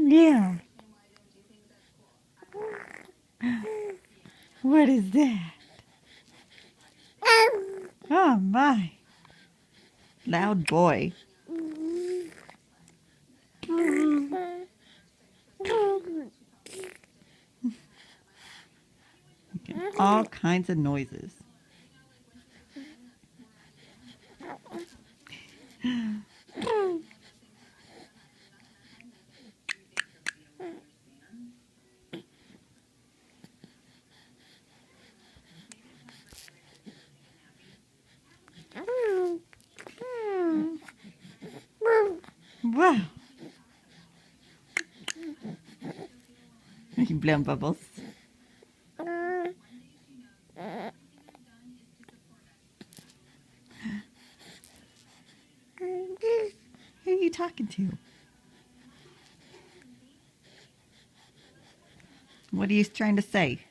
Yeah. What is that? Oh my. Loud boy. All kinds of noises. Wow. You blowing bubbles. Who are you talking to? What are you trying to say?